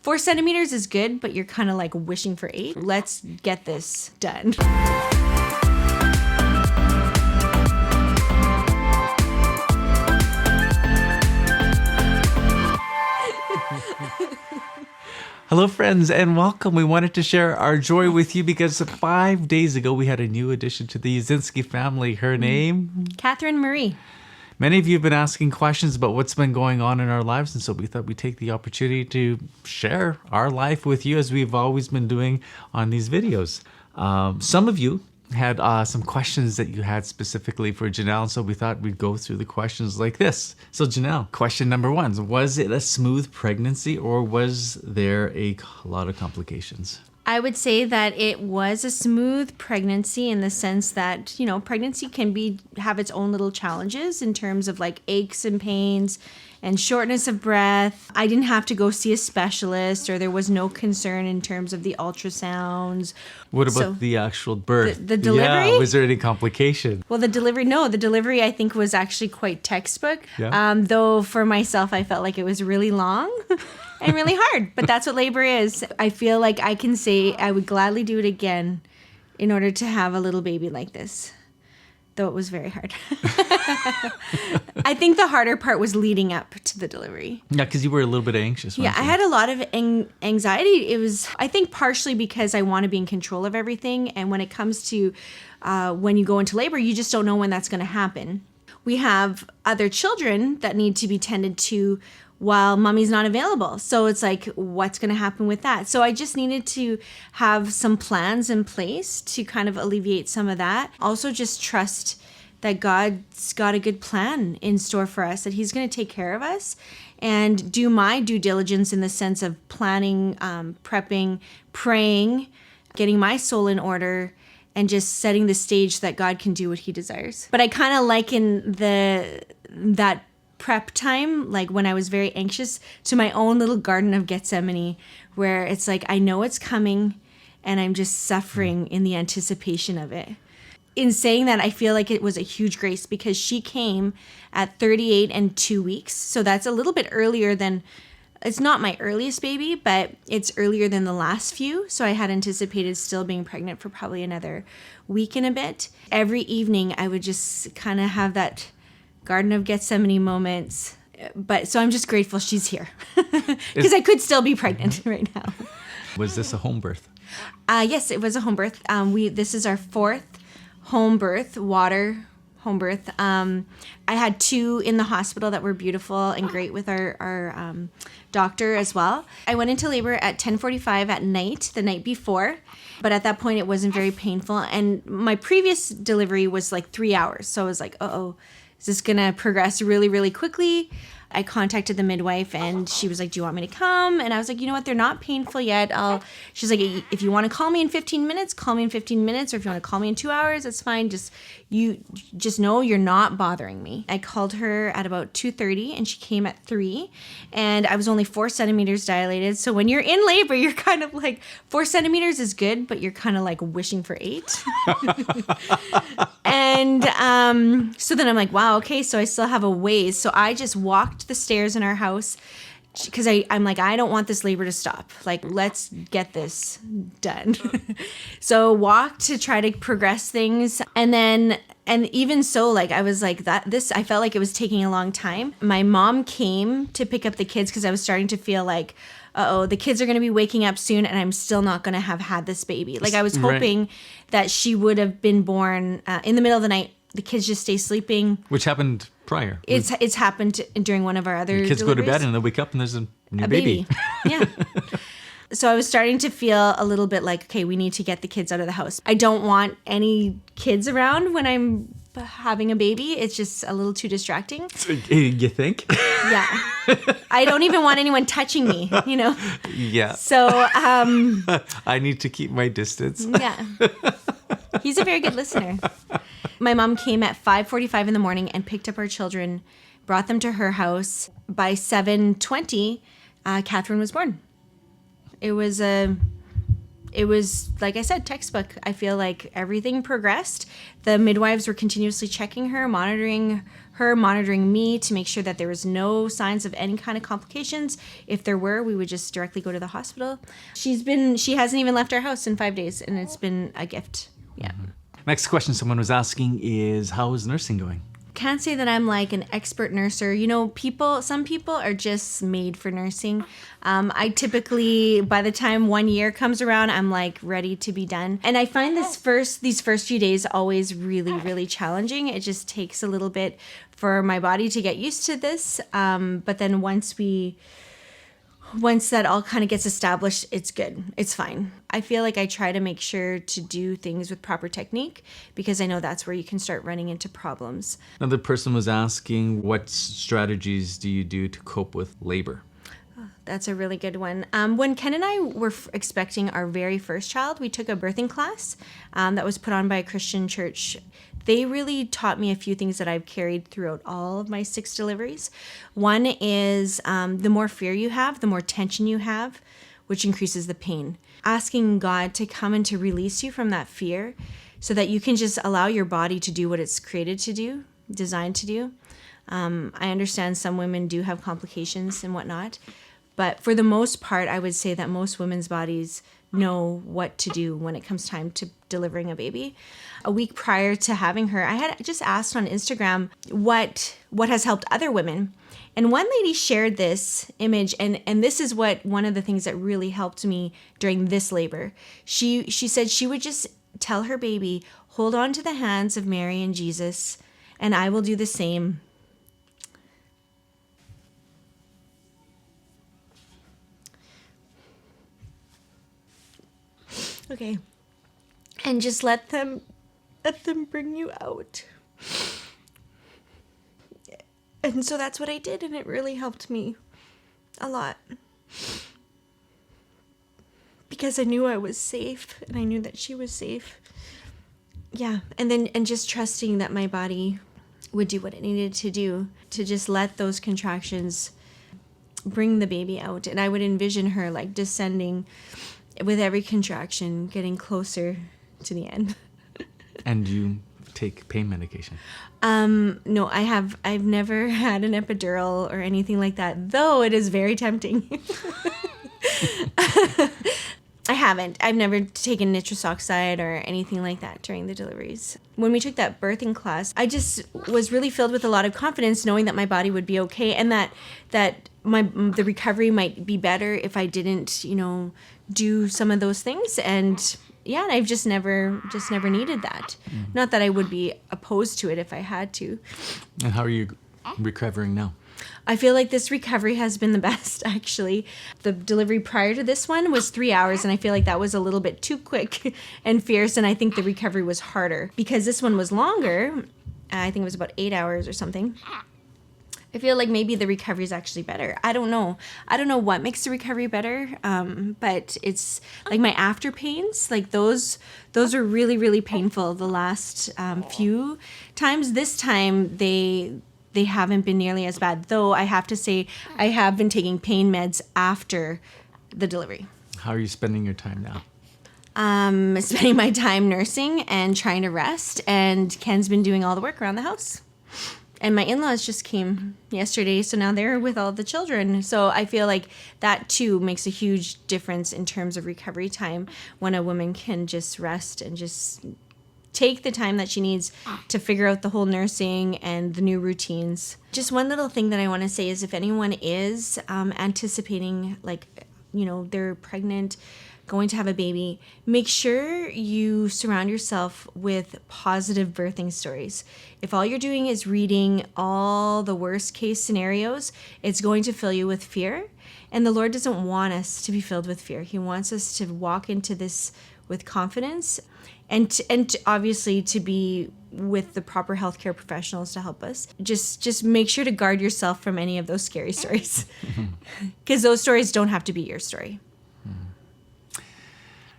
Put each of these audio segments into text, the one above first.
4 centimeters is good, but you're kind of like wishing for 8. Let's get this done. Hello, friends, and welcome. We wanted to share our joy with you because 5 days ago we had a new addition to the Yasinski family. Her name? Catherine Marie. Many of you have been asking questions about what's been going on in our lives, and so we thought we'd take the opportunity to share our life with you as we've always been doing on these videos. Some of you had some questions that you had specifically for Janelle, so we thought we'd go through the questions like this. So Janelle, question number 1, was it a smooth pregnancy or was there a lot of complications? I would say that it was a smooth pregnancy in the sense that, you know, pregnancy can have its own little challenges in terms of like aches and pains and shortness of breath. I didn't have to go see a specialist, or there was no concern in terms of the ultrasounds. What about the actual birth? The delivery? Yeah, was there any complication? Well, the delivery I think was actually quite textbook. Yeah. Though for myself, I felt like it was really long and really hard, but that's what labor is. I feel like I can say I would gladly do it again in order to have a little baby like this, though it was very hard. I think the harder part was leading up to the delivery. Yeah, because you were a little bit anxious. Yeah, I had a lot of anxiety. It was, I think, partially because I want to be in control of everything. And when it comes to when you go into labor, you just don't know when that's going to happen. We have other children that need to be tended to while mommy's not available. So it's like, what's going to happen with that? So I just needed to have some plans in place to kind of alleviate some of that. Also just trust that God's got a good plan in store for us, that he's going to take care of us, and do my due diligence in the sense of planning, prepping, praying, getting my soul in order, and just setting the stage that God can do what he desires. But I kind of liken that prep time, like when I was very anxious, to my own little Garden of Gethsemane, where it's like, I know it's coming and I'm just suffering in the anticipation of it. In saying that, I feel like it was a huge grace because she came at 38 and 2 weeks. So that's a little bit earlier than, it's not my earliest baby, but it's earlier than the last few. So I had anticipated still being pregnant for probably another week and a bit. Every evening I would just kind of have that Garden of Gethsemane moments. But so I'm just grateful she's here because I could still be pregnant right now. Was this a home birth? Yes, it was a home birth. This is our 4th home birth, water home birth. I had 2 in the hospital that were beautiful and great with our doctor as well. I went into labor at 10:45 at night, the night before, but at that point it wasn't very painful. And my previous delivery was like 3 hours. So I was like, uh-oh, is this going to progress really, really quickly? I contacted the midwife and she was like, do you want me to come? And I was like, you know what? They're not painful yet. She's like, if you want to call me in 15 minutes, call me in 15 minutes. Or if you want to call me in 2 hours, that's fine. You just know you're not bothering me. I called her at about 2:30 and she came at 3, and I was only 4 centimeters dilated. So when you're in labor, you're kind of like, 4 centimeters is good, but you're kind of like wishing for 8. And so then I'm like, wow, okay, so I still have a ways. So I just walked the stairs in our house because I'm like, I don't want this labor to stop. Like, let's get this done. So walked to try to progress things. And even so, like, I was like, I felt like it was taking a long time. My mom came to pick up the kids because I was starting to feel like, uh-oh, the kids are going to be waking up soon and I'm still not going to have had this baby. Like, I was hoping that she would have been born in the middle of the night. The kids just stay sleeping. Which happened prior. It's happened during one of our other kids deliveries. Go to bed and they wake up and there's a new baby. Yeah. So I was starting to feel a little bit like, okay, we need to get the kids out of the house. I don't want any kids around when I'm having a baby. It's just a little too distracting. You think? Yeah. I don't even want anyone touching me, you know? Yeah. So I need to keep my distance. Yeah. He's a very good listener. My mom came at 5:45 in the morning and picked up our children, brought them to her house. By 7:20, Catherine was born. It was a it was, like I said, textbook. I feel like everything progressed. The midwives were continuously checking her, monitoring me to make sure that there was no signs of any kind of complications. If there were, we would just directly go to the hospital. She hasn't even left our house in 5 days, and it's been a gift. Yeah. Next question someone was asking is, how is nursing going? Can't say that I'm like an expert nurser. Some people are just made for nursing. I typically, by the time 1 year comes around, I'm like ready to be done. And I find these first few days always really, really challenging. It just takes a little bit for my body to get used to this. But then once that all kind of gets established, it's good. It's fine. I feel like I try to make sure to do things with proper technique because I know that's where you can start running into problems. Another person was asking, what strategies do you do to cope with labor? That's a really good one. When Ken and I were expecting our very first child, we took a birthing class that was put on by a Christian church. They really taught me a few things that I've carried throughout all of my 6 deliveries. One is the more fear you have, the more tension you have, which increases the pain. Asking God to come and to release you from that fear so that you can just allow your body to do what it's created to do, designed to do. I understand some women do have complications and whatnot, but for the most part, I would say that most women's bodies know what to do when it comes time to delivering a baby. A week prior to having her, I had just asked on Instagram what has helped other women. And one lady shared this image, and this is one of the things that really helped me during this labor. She said she would just tell her baby, hold on to the hands of Mary and Jesus, and I will do the same. Okay. And just let them bring you out. And so that's what I did, and it really helped me a lot. Because I knew I was safe, and I knew that she was safe. Yeah, and just trusting that my body would do what it needed to do to just let those contractions bring the baby out. And I would envision her like descending with every contraction, getting closer to the end. And you take pain medication? No, I've never had an epidural or anything like that, though it is very tempting. I haven't. I've never taken nitrous oxide or anything like that during the deliveries. When we took that birthing class, I just was really filled with a lot of confidence knowing that my body would be okay and that the recovery might be better if I didn't, do some of those things. And yeah, I've just never needed that. Not that I would be opposed to it if I had to. And how are you recovering now? I feel like this recovery has been the best, actually. The delivery prior to this one was 3 hours, and I feel like that was a little bit too quick and fierce, and I think the recovery was harder. Because this one was longer, I think it was about 8 hours or something. I feel like maybe the recovery is actually better. I don't know. I don't know what makes the recovery better, but it's like my after pains, like those are really, really painful the last few times. This time, they haven't been nearly as bad, though I have to say I have been taking pain meds after the delivery. How are you spending your time now? Spending my time nursing and trying to rest, and Ken's been doing all the work around the house. And my in-laws just came yesterday, so now they're with all the children. So I feel like that, too, makes a huge difference in terms of recovery time when a woman can just rest and just take the time that she needs to figure out the whole nursing and the new routines. Just one little thing that I want to say is if anyone is anticipating, they're pregnant, going to have a baby, make sure you surround yourself with positive birthing stories. If all you're doing is reading all the worst case scenarios, it's going to fill you with fear. And the Lord doesn't want us to be filled with fear. He wants us to walk into this with confidence and obviously to be with the proper healthcare professionals to help us. Just make sure to guard yourself from any of those scary stories, because those stories don't have to be your story.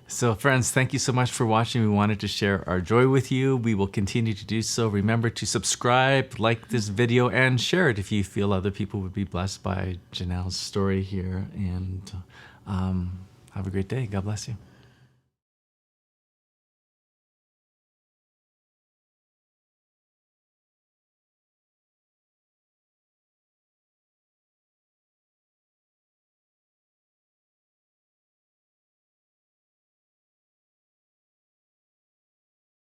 So friends, thank you so much for watching. We wanted to share our joy with you. We will continue to do so. Remember to subscribe, like this video, and share it if you feel other people would be blessed by Janelle's story here. And have a great day. God bless you.